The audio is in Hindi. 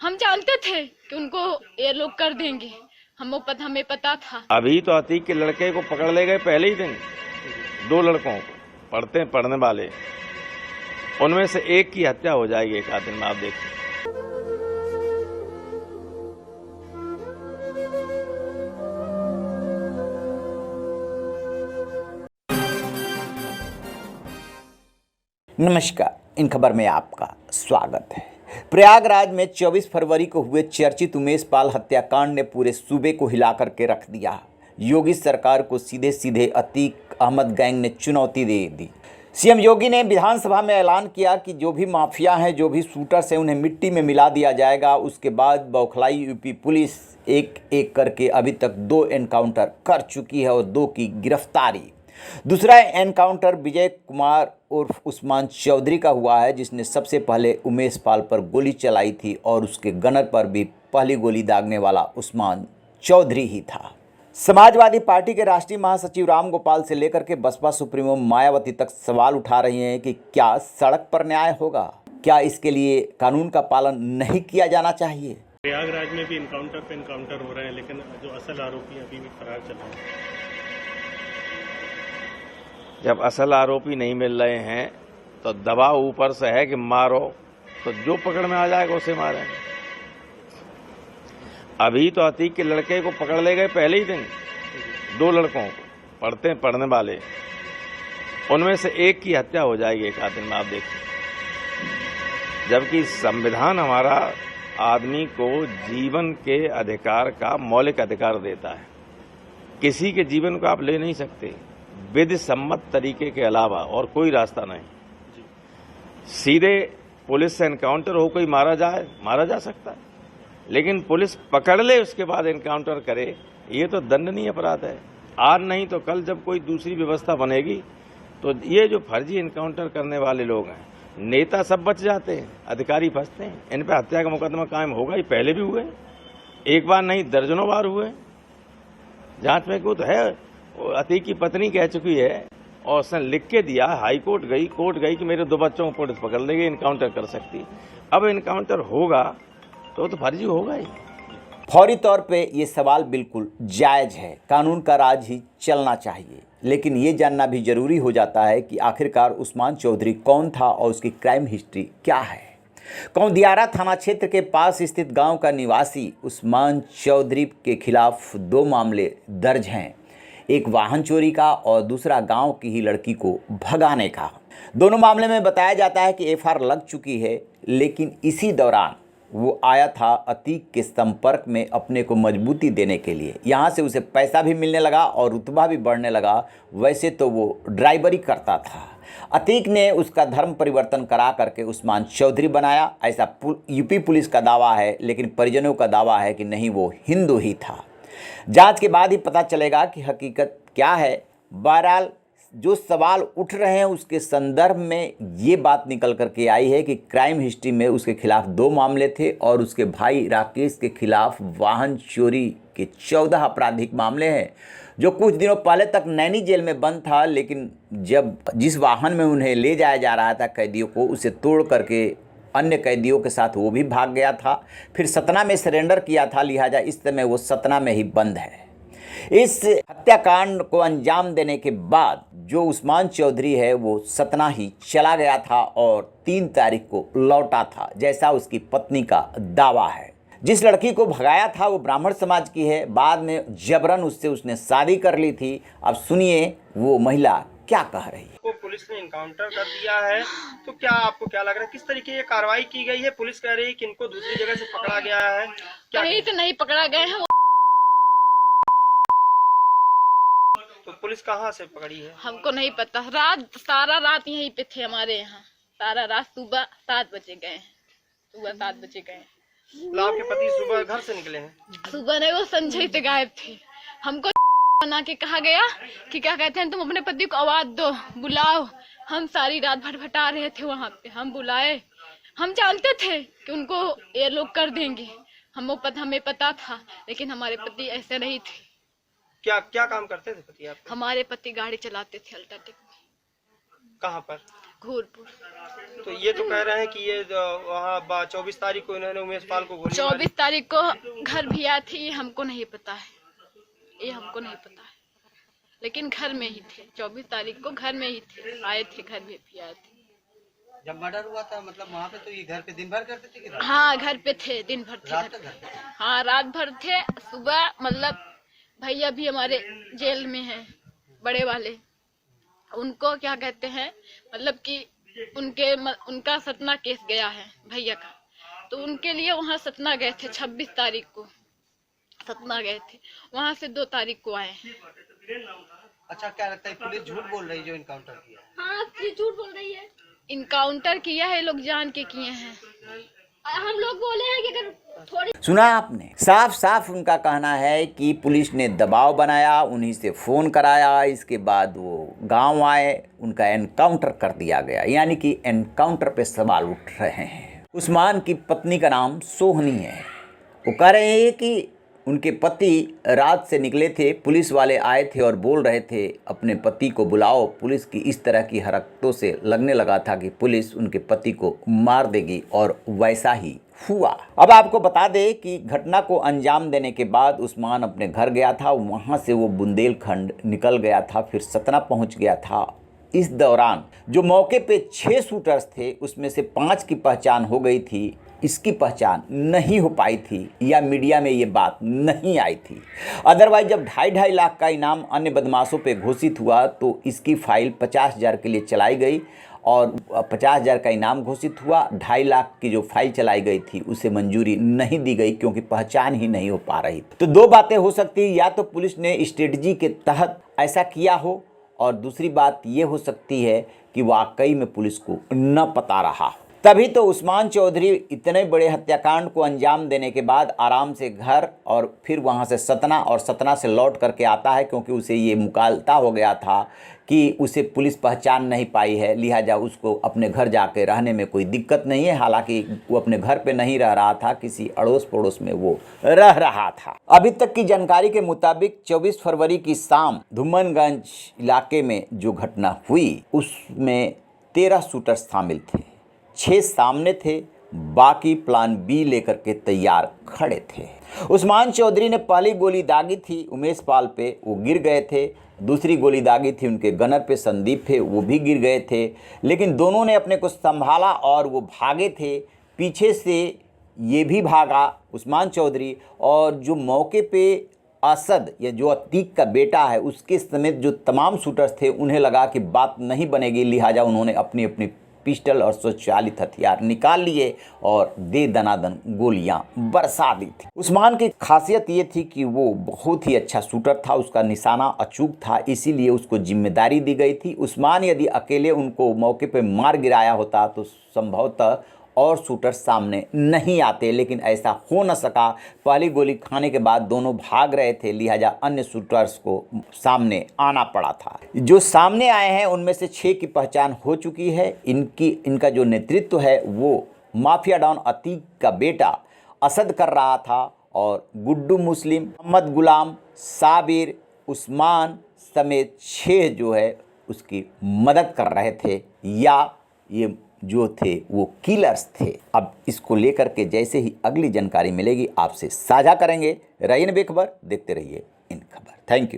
हम जानते थे कि उनको ये लोग कर देंगे, हमें पता था। अभी तो अतीक के लड़के को पकड़ ले गए पहले ही दिन, 2 लड़कों को पढ़ने वाले, उनमें से एक की हत्या हो जाएगी एक आध दिन में, आप देखिए। नमस्कार, इन खबर में आपका स्वागत है। प्रयागराज में 24 फरवरी को हुए चर्चित उमेश पाल हत्याकांड ने पूरे सूबे को हिला करके रख दिया। योगी सरकार को सीधे सीधे अतीक अहमद गैंग ने चुनौती दे दी। सीएम योगी ने विधानसभा में ऐलान किया कि जो भी माफिया हैं, जो भी शूटर्स हैं, उन्हें मिट्टी में मिला दिया जाएगा। उसके बाद बौखलाई यूपी पुलिस एक एक करके अभी तक 2 एनकाउंटर कर चुकी है और 2 की गिरफ्तारी। दूसरा एनकाउंटर विजय कुमार उर्फ उस्मान चौधरी का हुआ है, जिसने सबसे पहले उमेश पाल पर गोली चलाई थी और उसके गनर पर भी पहली गोली दागने वाला उस्मान चौधरी ही था। समाजवादी पार्टी के राष्ट्रीय महासचिव राम गोपाल से लेकर के बसपा सुप्रीमो मायावती तक सवाल उठा रही हैं कि क्या सड़क पर न्याय होगा? क्या इसके लिए कानून का पालन नहीं किया जाना चाहिए? प्रयागराज में भी इनकाउंटर पे इनकाउंटर हो रहे हैं, लेकिन जो असल आरोपी अभी भी फरार चल रहे हैं। जब असल आरोपी नहीं मिल रहे हैं तो दबाव ऊपर से है कि मारो, तो जो पकड़ में आ जाएगा उसे मारेंगे। अभी तो अतीक के लड़के को पकड़ ले गए पहले ही दिन, 2 लड़कों को पढ़ने वाले, उनमें से एक की हत्या हो जाएगी एक आध दिन में, आप देखिए। जबकि संविधान हमारा आदमी को जीवन के अधिकार का मौलिक अधिकार देता है। किसी के जीवन को आप ले नहीं सकते विधि सम्मत तरीके के अलावा, और कोई रास्ता नहीं। सीधे पुलिस से एनकाउंटर हो कोई मारा जा सकता है, लेकिन पुलिस पकड़ ले उसके बाद एनकाउंटर करे, ये तो दंडनीय अपराध है। आज नहीं तो कल जब कोई दूसरी व्यवस्था बनेगी तो ये जो फर्जी एनकाउंटर करने वाले लोग हैं, नेता सब बच जाते हैं, अधिकारी फंसते हैं। इन पर हत्या का मुकदमा कायम होगा, ये पहले भी हुए, एक बार नहीं दर्जनों बार हुए। जांच में क्यों तो है, अतीक की पत्नी कह चुकी है और उसने लिख के दिया, हाई कोर्ट गई कि मेरे 2 बच्चों को पुलिस पकड़ लेगी, इनकाउंटर कर सकती। अब इनकाउंटर होगा तो फर्जी होगा ही। फौरी तौर पे ये सवाल बिल्कुल जायज है, कानून का राज ही चलना चाहिए, लेकिन ये जानना भी जरूरी हो जाता है कि आखिरकार उस्मान चौधरी कौन था और उसकी क्राइम हिस्ट्री क्या है। कौंदियारा थाना क्षेत्र के पास स्थित गांव का निवासी उस्मान चौधरी के खिलाफ 2 मामले दर्ज हैं, एक वाहन चोरी का और दूसरा गांव की ही लड़की को भगाने का। दोनों मामले में बताया जाता है कि एफआईआर लग चुकी है, लेकिन इसी दौरान वो आया था अतीक के संपर्क में अपने को मजबूती देने के लिए। यहाँ से उसे पैसा भी मिलने लगा और रुतबा भी बढ़ने लगा। वैसे तो वो ड्राइवरी करता था। अतीक ने उसका धर्म परिवर्तन करा करके उस्मान चौधरी बनाया, ऐसा यूपी पुलिस का दावा है, लेकिन परिजनों का दावा है कि नहीं, वो हिंदू ही था। जांच के बाद ही पता चलेगा कि हकीकत क्या है। बहरहाल जो सवाल उठ रहे हैं उसके संदर्भ में ये बात निकल करके आई है कि क्राइम हिस्ट्री में उसके खिलाफ 2 मामले थे और उसके भाई राकेश के खिलाफ वाहन चोरी के 14 आपराधिक मामले हैं, जो कुछ दिनों पहले तक नैनी जेल में बंद था। लेकिन जब जिस वाहन में उन्हें ले जाया जा रहा था कैदियों को, उसे तोड़ करके अन्य कैदियों के साथ वो भी भाग गया था। फिर सतना में सरेंडर किया था, लिहाजा इस समय वो सतना में ही बंद है। इस हत्याकांड को अंजाम देने के बाद जो उस्मान चौधरी है वो सतना ही चला गया था और 3 तारीख को लौटा था, जैसा उसकी पत्नी का दावा है। जिस लड़की को भगाया था वो ब्राह्मण समाज की है, बाद में जबरन उसने शादी कर ली थी। अब सुनिए वो महिला क्या कह रही है। को पुलिस ने इनकाउंटर कर दिया है, तो क्या आपको क्या लग रहा है, किस तरीके ये कार्रवाई की गई है? पुलिस कह रही है कि इनको दूसरी जगह से पकड़ा गया है, क्या कहीं तो नहीं पकड़ा गए हैं। तो पुलिस कहाँ से पकड़ी है? हमको नहीं पता। सारा रात यहीं पे थे हमारे यहाँ, सारा रात। सुबह 7 बजे गए, सुबह 7 बजे गए। तो आपके पति सुबह घर से निकले हैं? सुबह नहीं, वो संजय से गायब थे। हमको बना के कहा गया कि क्या कहते हैं, तुम अपने पति को आवाज दो, बुलाओ। हम सारी रात भटभटा रहे थे वहाँ पे, हम बुलाए। हम जानते थे कि उनको ये लोग कर देंगे, हमें पता था, लेकिन हमारे पति ऐसे नहीं थे। क्या काम करते थे पति आप? हमारे पति गाड़ी चलाते थे अल्ट्राटेक में। कहाँ पर? घूरपुर। तो ये तो कह रहे हैं कि ये वहाँ 24 तारीख को इन्होंने उमेश पाल को गोली मारी। 24 तारीख को घर भी आए थे, ये हमको नहीं पता है, ये हमको नहीं पता है, लेकिन घर में ही थे। 24 तारीख को घर में ही थे, आए थे, घर में भी आए थे। जब मर्डर हुआ था मतलब वहाँ पे तो ये घर पे दिन भर करते थे कि रात? हाँ घर पे थे, दिन भर थे, रात तक घर पे थे? हाँ रात भर थे। सुबह मतलब भैया भी हमारे जेल में हैं, बड़े वाले, उनको क्या कहते हैं मतलब कि उनका सतना केस गया है भैया का, तो उनके लिए वहाँ सतना गए थे। 26 तारीख को सतना गए थे, वहाँ से 2 तारीख को आए हैं। अच्छा, क्या लगता है पुलिस झूठ बोल रही है जो इनकाउंटर किया है? हाँ झूठ बोल रही है। इनकाउंटर किया है, लोग जान के किए हैं। हम लोग बोले हैं कि अगर थोड़ी सुना आपने, साफ साफ उनका कहना है कि पुलिस ने दबाव बनाया, उन्हीं से फ़ोन कराया, इसके बाद वो गांव आए, उनका एनकाउंटर कर दिया गया। यानी कि एनकाउंटर पे सवाल उठ रहे हैं। उस्मान की पत्नी का नाम सोहनी है। वो कह रहे हैं कि उनके पति रात से निकले थे, पुलिस वाले आए थे और बोल रहे थे अपने पति को बुलाओ। पुलिस की इस तरह की हरकतों से लगने लगा था कि पुलिस उनके पति को मार देगी, और वैसा ही हुआ। अब आपको बता दें कि घटना को अंजाम देने के बाद उस्मान अपने घर गया था, वहाँ से वो बुंदेलखंड निकल गया था, फिर सतना पहुँच गया था। इस दौरान जो मौके पे 6 शूटर्स थे, उसमें से 5 की पहचान हो गई थी, इसकी पहचान नहीं हो पाई थी या मीडिया में ये बात नहीं आई थी। अदरवाइज जब 2.5 लाख का इनाम अन्य बदमाशों पे घोषित हुआ तो इसकी फाइल 50,000 के लिए चलाई गई, और 50,000 का इनाम घोषित हुआ। 2.5 लाख की जो फाइल चलाई गई थी उसे मंजूरी नहीं दी गई, क्योंकि पहचान ही नहीं हो पा रही। तो 2 बातें हो सकती हैं, या तो पुलिस ने स्ट्रेटजी के तहत ऐसा किया हो, और दूसरी बात ये हो सकती है कि वाकई में पुलिस को न पता रहा हो। तभी तो उस्मान चौधरी इतने बड़े हत्याकांड को अंजाम देने के बाद आराम से घर और फिर वहाँ से सतना, और सतना से लौट करके आता है, क्योंकि उसे ये मुकालता हो गया था कि उसे पुलिस पहचान नहीं पाई है, लिहाजा उसको अपने घर जाके रहने में कोई दिक्कत नहीं है। हालांकि वो अपने घर पे नहीं रह रहा था, किसी अड़ोस पड़ोस में वो रह रहा था। अभी तक की जानकारी के मुताबिक 24 फरवरी की शाम धुम्मनगंज इलाके में जो घटना हुई उसमें 13 शूटर शामिल थे। 6 सामने थे, बाकी प्लान बी लेकर के तैयार खड़े थे। उस्मान चौधरी ने पहली गोली दागी थी उमेश पाल पे, वो गिर गए थे। दूसरी गोली दागी थी उनके गनर पे, संदीप थे, वो भी गिर गए थे। लेकिन दोनों ने अपने को संभाला और वो भागे थे। पीछे से ये भी भागा उस्मान चौधरी, और जो मौके पे असद या जो अतीक का बेटा है उसके समेत जो तमाम शूटर्स थे, उन्हें लगा कि बात नहीं बनेगी, लिहाजा उन्होंने अपनी अपनी पिस्टल और स्वचालित हथियार निकाल लिए और दे दनादन गोलियां बरसा दी थी। उस्मान की खासियत ये थी कि वो बहुत ही अच्छा शूटर था, उसका निशाना अचूक था, इसीलिए उसको जिम्मेदारी दी गई थी। उस्मान यदि अकेले उनको मौके पे मार गिराया होता तो संभवतः और शूटर सामने नहीं आते, लेकिन ऐसा हो न सका। पहली गोली खाने के बाद दोनों भाग रहे थे, लिहाजा अन्य शूटर्स को सामने आना पड़ा था। जो सामने आए हैं उनमें से 6 की पहचान हो चुकी है। इनका जो नेतृत्व है वो माफिया डॉन अतीक का बेटा असद कर रहा था, और गुड्डू मुस्लिम, मोहम्मद गुलाम, साबिर, उस्मान समेत 6 जो है उसकी मदद कर रहे थे, या ये जो थे वो किलर्स थे। अब इसको लेकर के जैसे ही अगली जानकारी मिलेगी आपसे साझा करेंगे। रहिए बेखबर, देखते रहिए इन खबर। Thank you.